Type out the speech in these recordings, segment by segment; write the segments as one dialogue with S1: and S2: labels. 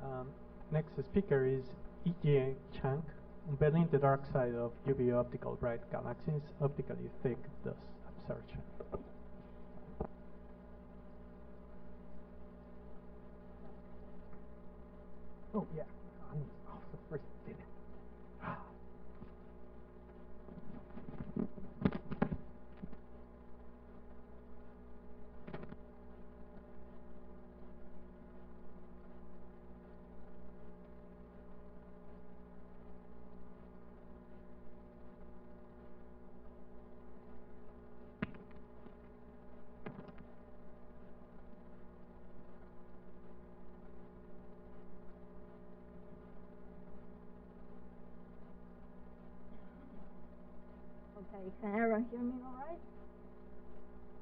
S1: Um, Next speaker is Yingjie Chen Unveiling the dark side of UV optical bright galaxies, optically thick dust absorption.
S2: Oh, yeah. I'm also first did it.
S3: Okay, can everyone hear me all right?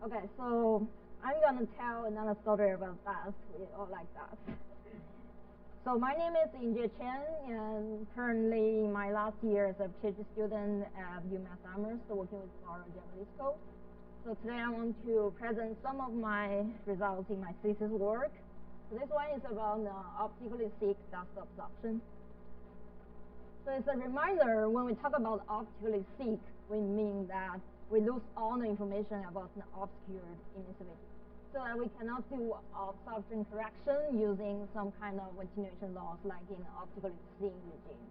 S3: Okay, so I'm gonna tell another story about dust. We all like dust. So my name is Yingjie Chen, and currently my last year as a PhD student at UMass Amherst, working with Laura Diabolisco. So today I want to present some of my results in my thesis work. So this one is about optically thick dust absorption. So it's a reminder, when we talk about optically thick, we mean that we lose all the information about the obscured emissivity, so that we cannot do absorption correction using some kind of attenuation loss like in optically thin regime.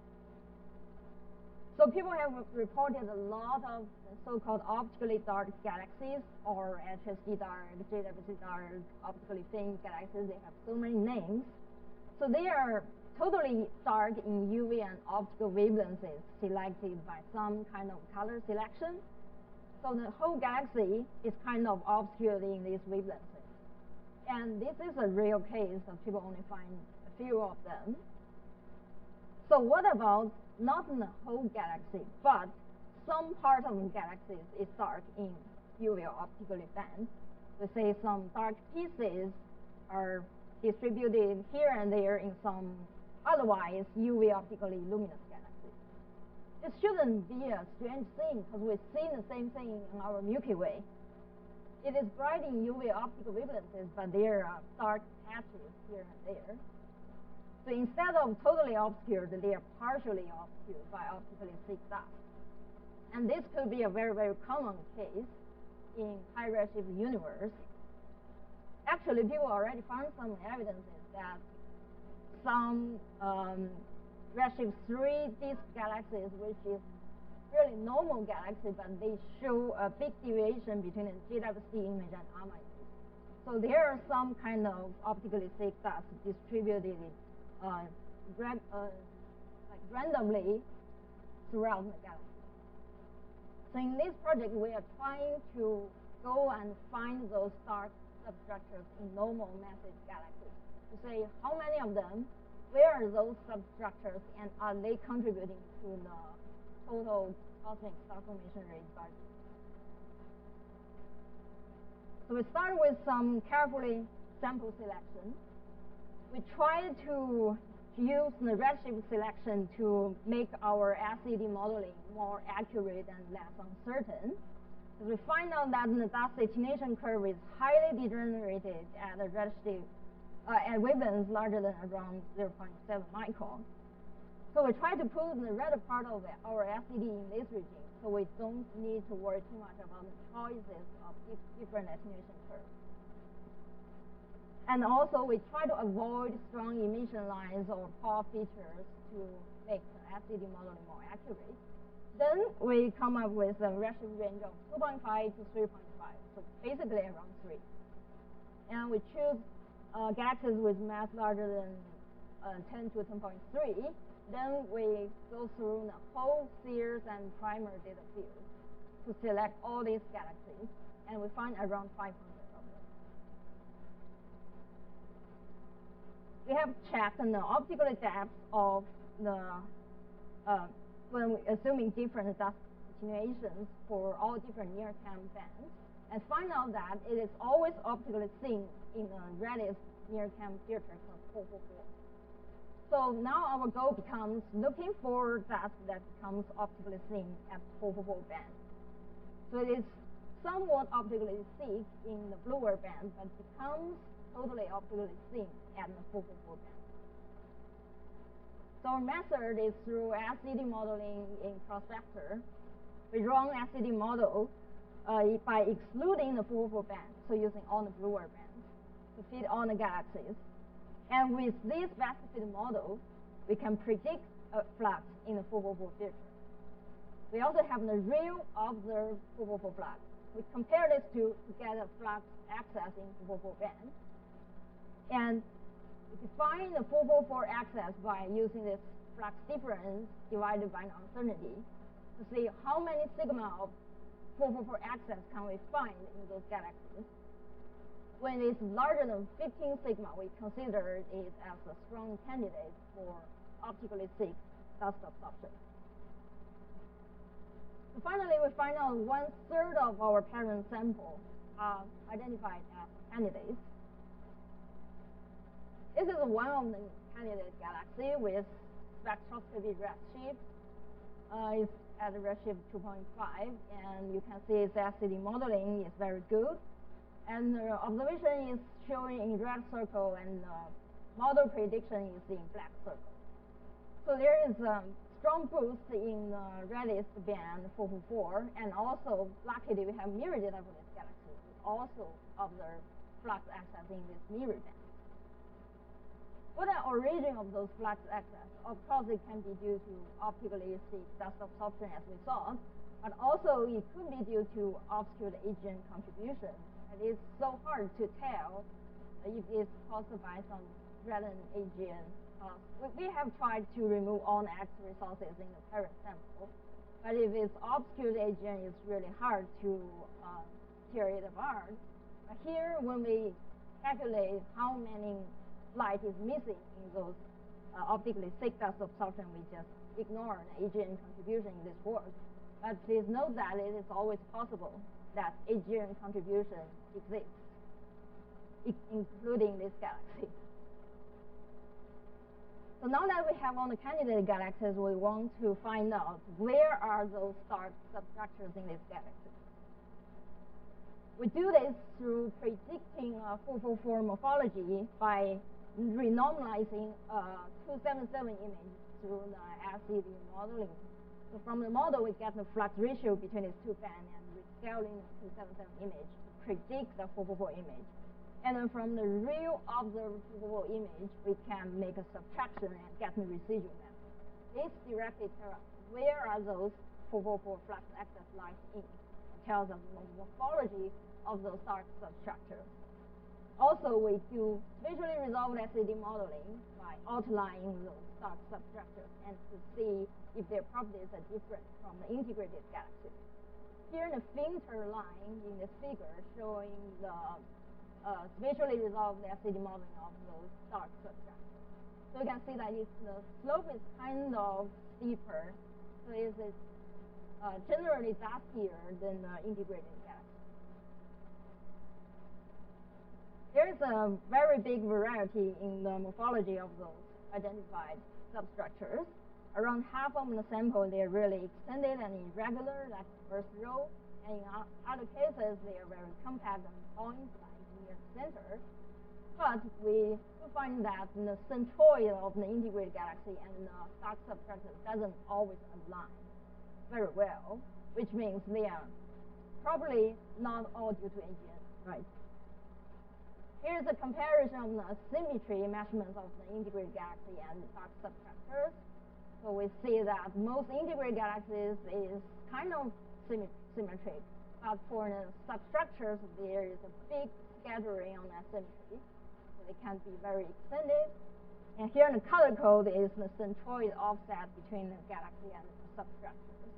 S3: So people have reported a lot of so-called optically dark galaxies, or HSG dark, JWC dark, optically thin galaxies. They have so many names. So they are totally dark in UV and optical wavelengths selected by some kind of color selection. So the whole galaxy is kind of obscured in these wavelengths. And this is a real case that people only find a few of them. So what about not in the whole galaxy, but some part of the galaxy is dark in UV or optically band? We say some dark pieces are distributed here and there in some otherwise UV optically luminous galaxies. It shouldn't be a strange thing, because we've seen the same thing in our Milky Way. It is bright in UV optical wavelengths, but there are dark patches here and there. So instead of totally obscured, they are partially obscured by optically thick dust. And this could be a very, very common case in high redshift universe. Actually, people already found some evidences that some redshift 3 disk galaxies, which is really normal galaxy, but they show a big deviation between the JWC image and AMA image. So there are some kind of optically thick dust distributed like randomly throughout the galaxy. So in this project, we are trying to go and find those dark substructures in normal massive galaxies to say how many of them, where are those substructures, and are they contributing to the total cosmic star formation rate budget. So we start with some carefully sample selection. We try to use the redshift selection to make our SED modeling more accurate and less uncertain. So we find out that the dust attenuation curve is highly degenerated at a redshift at wavelengths larger than around 0.7 micron. So we try to put the red part of our SED in this regime, so we don't need to worry too much about the choices of different attenuation curves. And also, we try to avoid strong emission lines or pore features to make the SED modeling more accurate. Then we come up with a redshift range of 2.5 to 3.5, so basically around 3. And we choose galaxies with mass larger than 10 to 10.3. Then we go through the whole Sears and Primer data field to select all these galaxies, and we find around 500 of them. We have checked the optical depth of the, when we assuming different dust attenuations for all different near-term bands, and find out that it is always optically thin in the reddest near-term filter of 444. So now our goal becomes looking for dust that becomes optically thin at 444 band. So it is somewhat optically thick in the bluer band, but becomes totally optically thin at the 444 band. So our method is through SCD modeling in cross-vector. We run SCD model by excluding the 444 band, so using all the bluer bands to fit all the galaxies. And with this best fit model, we can predict a flux in the 444 filter. We also have the real observed 444 flux. We compare these two to get a flux access in 444 band. And we define the 444 access by using this flux difference divided by the uncertainty to see how many sigma of 444 access can we find in those galaxies. When it's larger than 15 sigma, we consider it as a strong candidate for optically thick dust absorption. So finally, we find out 1/3 of our parent sample are identified as candidates. This is one of the candidate galaxy with spectroscopy redshift. It's at redshift 2.5, and you can see its SCD modeling is very good. And the observation is showing in red circle, and the model prediction is in black circle. So there is a strong boost in the reddest band 444, and also luckily we have mirror data for this galaxy. We also observe flux access in this mirror band. What the origin of those flux access? Of course, it can be due to optically thick dust absorption, as we saw, but also it could be due to obscured AGN contribution. And it's so hard to tell if it's caused by some reddened AGN. We have tried to remove all the X resources in the parent sample, but if it's obscured AGN, it's really hard to tear it apart. But here, when we calculate how many light is missing in those optically thick dust absorption, we just ignore the AGN contribution in this work. But please note that it is always possible that AGN contribution exists, including this galaxy. So now that we have all the candidate galaxies, we want to find out where are those dark substructures in this galaxy. We do this through predicting 444 morphology by renormalizing a 277 image through the SCD modeling. So from the model, we get the flux ratio between these two bands and rescaling the 277 image to predict the 444 image. And then from the real observed 444 image, we can make a subtraction and get the residual map. This directly tells us where are those 444 flux access lights in. It tells us the morphology of those dark substructures. Also, we do visually resolved SCD modeling by outlining those dark substructures and to see if their properties are different from the integrated galaxies. Here in the filter line in this figure showing the visually resolved SCD modeling of those dark substructures. So you can see that the slope is kind of steeper, so it's generally dustier than the integrated galaxy. There's a very big variety in the morphology of those identified substructures. Around half of the sample, they're really extended and irregular, like the first row. And in other cases, they are very compact and point like near the center. But we find that the centroid of the integrated galaxy and the dark substructure doesn't always align very well, which means they are probably not all due to AGN, right? Here's a comparison of the symmetry measurements of the integrated galaxy and dark substructures. So we see that most integrated galaxies is kind of symmetric, but for the substructures, there is a big scattering on that symmetry. So they can be very extended. And here in the color code is the centroid offset between the galaxy and the substructures.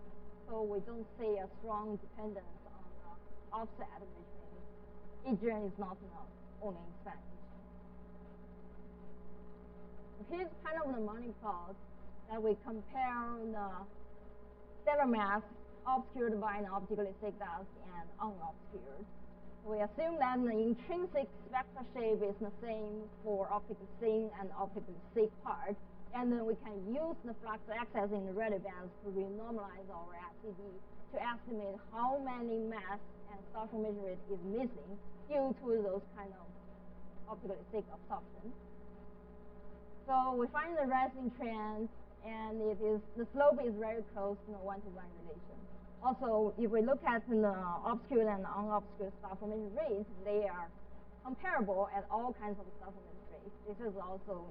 S3: So we don't see a strong dependence on the offset, which means AGN is not enough. Only expansion. Here's kind of the money plot that we compare the stellar mass obscured by an optically thick dust and unobscured. So we assume that the intrinsic spectral shape is the same for optically thin and optically thick part, and then we can use the flux access in the red bands to renormalize our SCD to estimate how many mass and star formation rate is missing, 'due to those kind of optically thick absorption. So we find the rising trend, and the slope is very close to the one-to-one relation. Also, if we look at the obscured and unobscured star formation rates, they are comparable at all kinds of star formation rates. This is also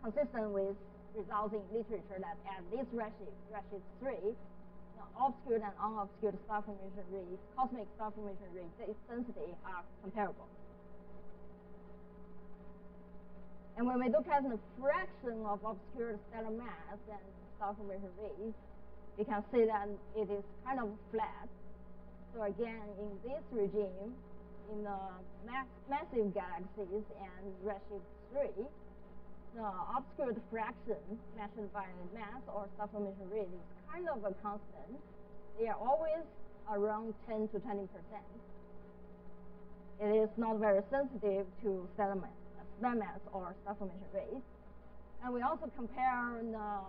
S3: consistent with results in literature that at this redshift 3, obscured and unobscured star formation rates, cosmic star formation rates, its density are comparable. And when we look at the fraction of obscured stellar mass and star formation rates, we can see that it is kind of flat. So again, in this regime, in the massive galaxies and redshift 3, the obscured fraction measured by mass or star formation rate is kind of a constant. They are always around 10 to 20%. It is not very sensitive to stellar mass or star formation rate. And we also compare the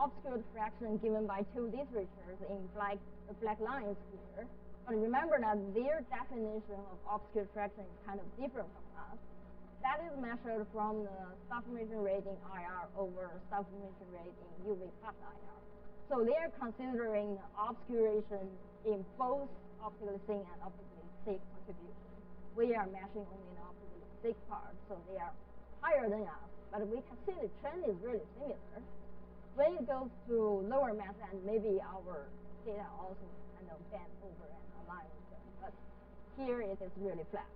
S3: obscured fraction given by two literatures in the black lines here. But remember that their definition of obscured fraction is kind of different from us. That is measured from the star formation rate in IR over star formation rate in UV plus IR. So they are considering the obscuration in both optically thin and optically thick contribution. We are measuring only the optically thick part, so they are higher than us. But we can see the trend is really similar. When it goes to lower mass, and maybe our data also kind of bend over and align with them. But here it is really flat.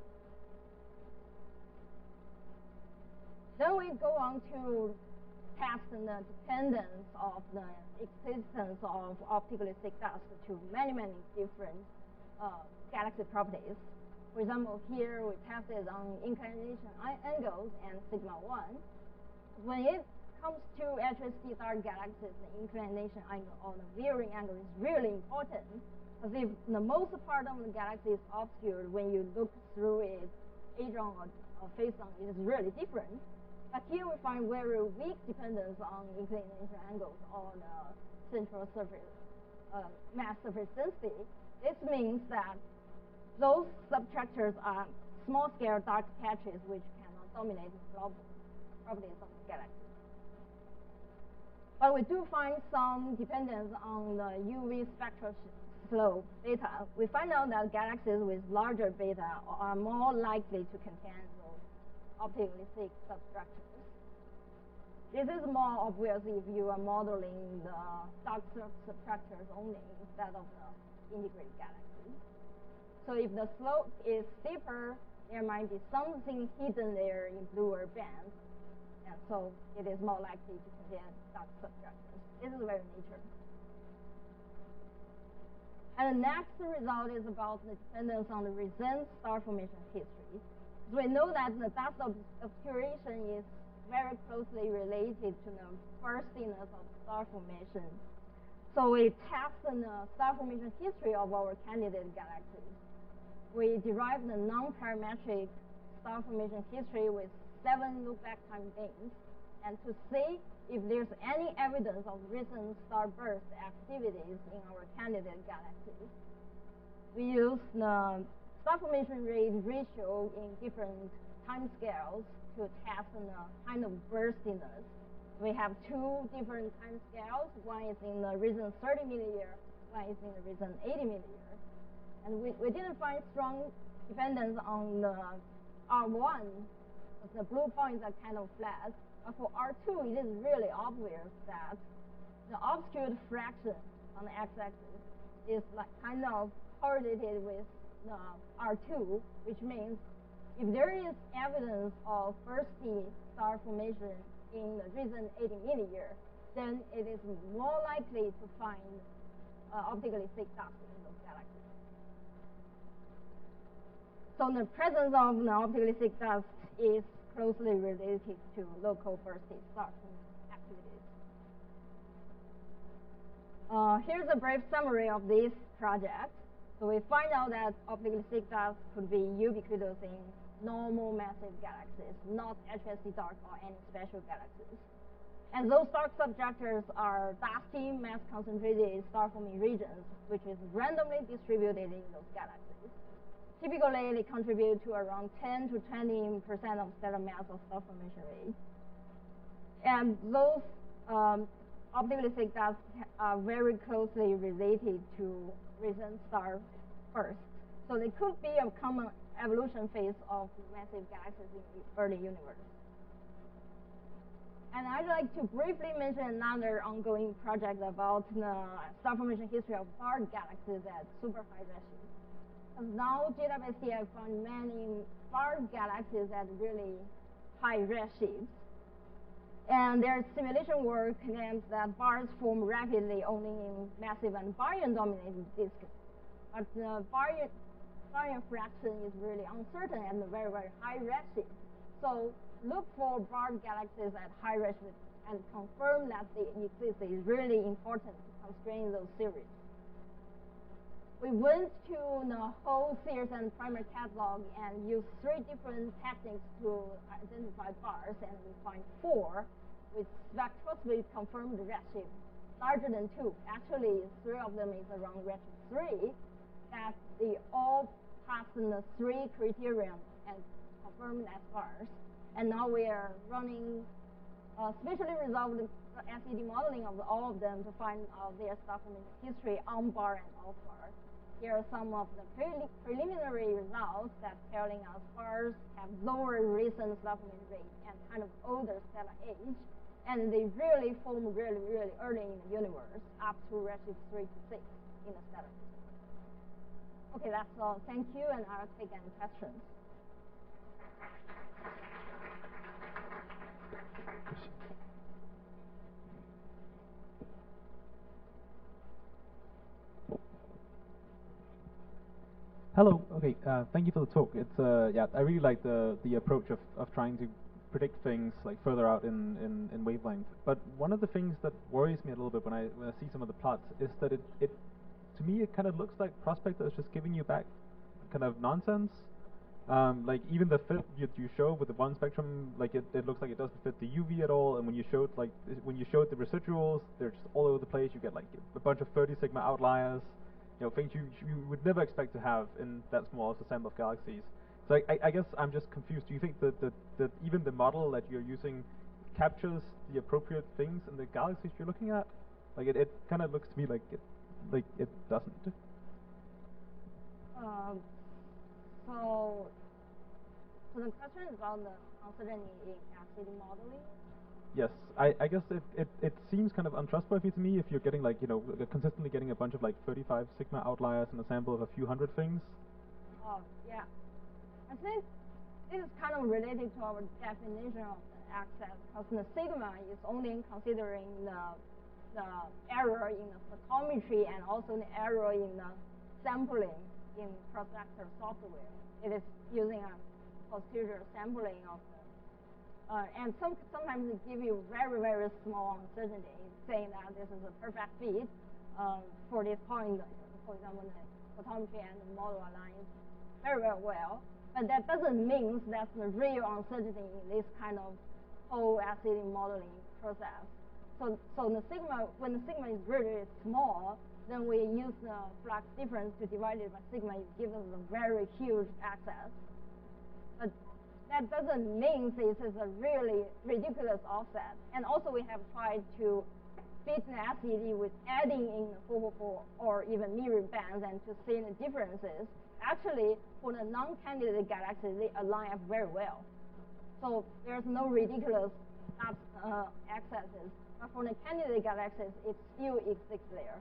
S3: Then we go on to test the dependence of the existence of optically thick dust to many, many different galaxy properties. For example, here we tested on inclination angles and sigma 1. When it comes to HSD dark galaxies, the inclination angle or the veering angle is really important, because if the most part of the galaxy is obscured, when you look through its hadron or phazon, it is really different. But here we find very weak dependence on inclination angles or the central surface mass surface density. This means that those substructures are small-scale dark patches which cannot dominate the properties of the galaxy. But we do find some dependence on the UV spectral slope data. We find out that galaxies with larger beta are more likely to contain those optically thick substructures. This is more obvious if you are modeling the dark substructures only instead of the integrated galaxy. So if the slope is steeper, there might be something hidden there in bluer bands, and so it is more likely to contain dark substructures. This is very nature. And the next result is about the dependence on the recent star formation history. So we know that the dust obscuration is very closely related to the burstiness of star formation. So we test the star formation history of our candidate galaxies. We derive the non-parametric star formation history with 7 look-back time gains, and to see if there's any evidence of recent starburst activities in our candidate galaxies. We use the star formation rate ratio in different time scales to test the kind of burstiness. We have 2 different time scales. One is in the recent 30 milliyear, one is in the recent 80 milliyear. And we didn't find strong dependence on the R1, because the blue points are kind of flat. But for R2, it is really obvious that the obscured fraction on the x-axis is like kind of correlated with the R2, which means if there is evidence of bursty star formation in the recent 80 milliyear, then it is more likely to find optically thick dust in those galaxies. So the presence of the optically thick dust is closely related to local bursty star activities. Here's a brief summary of this project. So we find out that optically thick dust could be ubiquitous in normal massive galaxies, not HSD dark or any special galaxies. And those dark substructures are dusty, mass-concentrated star-forming regions, which is randomly distributed in those galaxies. Typically, they contribute to around 10 to 20% of stellar mass or star formation rate. And those optically thick dust are very closely related to recent star bursts. So they could be a common evolution phase of massive galaxies in the early universe. And I'd like to briefly mention another ongoing project about the star formation history of barred galaxies at super high redshift. Because now JWST have found many barred galaxies at really high redshifts. And their simulation work claims that bars form rapidly only in massive and baryon-dominated disks. But the baryon fraction is really uncertain at the very, very high redshift. So look for barred galaxies at high redshift and confirm that they exist is really important to constrain those series. We went to the whole series and primer catalog and used 3 different techniques to identify bars, and we find 4 with spectroscopy confirmed redshift larger than 2. Actually, 3 of them is around redshift 3, that they all pass the 3 criterion and confirmed as bars. And now we are running spatially resolved SED modeling of all of them to find out their star formation history on bar and off bar. Here are some of the preliminary results that telling us bars have lower recent star formation rate and kind of older stellar age, and they really form really, really early in the universe, up to redshift 3 to 6 in the stellar. Okay, that's all. Thank you, and I'll take any questions.
S4: Hello. Okay. Thank you for the talk. It's yeah, I really like the approach of trying to predict things like further out in wavelength. But one of the things that worries me a little bit when I see some of the plots is that it to me it kind of looks like Prospector is just giving you back kind of nonsense. Like even the fit you show with the one spectrum, like it looks like it doesn't fit the UV at all. And when you showed the residuals, they're just all over the place. You get like a bunch of 30 sigma outliers. You know, things you would never expect to have in that small of a sample of galaxies. So I guess I'm just confused. Do you think that even the model that you're using captures the appropriate things in the galaxies you're looking at? Like it kind of looks to me like it doesn't.
S3: So the question is about the uncertainty in SED modeling.
S4: Yes, I guess it seems kind of untrustworthy to me if you're getting like, you know, consistently getting a bunch of like 35 sigma outliers in a sample of a few hundred things.
S3: Oh, yeah. I think this is kind of related to our definition of the access, because the sigma is only considering the error in the photometry and also the error in the sampling in Prospector software. It is using a posterior sampling of the and sometimes it gives you very, very small uncertainty, saying that this is a perfect fit for this point. For example, the photometry and the model align very, very well. But that doesn't mean that's the real uncertainty in this kind of whole SED modeling process. So the sigma, when the sigma is really small, then we use the flux difference to divide it by sigma. It gives us a very huge access. But that doesn't mean this is a really ridiculous offset. And also we have tried to fit the SED with adding in the 444 or even mirror bands and to see the differences. Actually, for the non-candidate galaxies, they align up very well. So there's no ridiculous excesses. But for the candidate galaxies, it still exists there.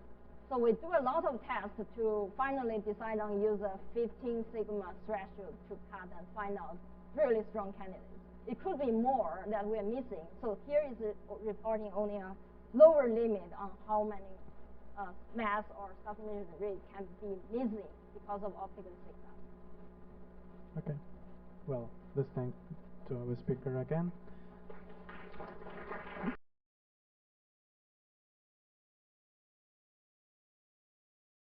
S3: So we do a lot of tests to finally decide on use a 15 sigma threshold to cut and find out really strong candidates. It could be more that we're missing. So here is reporting only a lower limit on how many mass or star formation rate can be missing because of optical signal.
S1: Okay. Well, let's thank to our speaker again.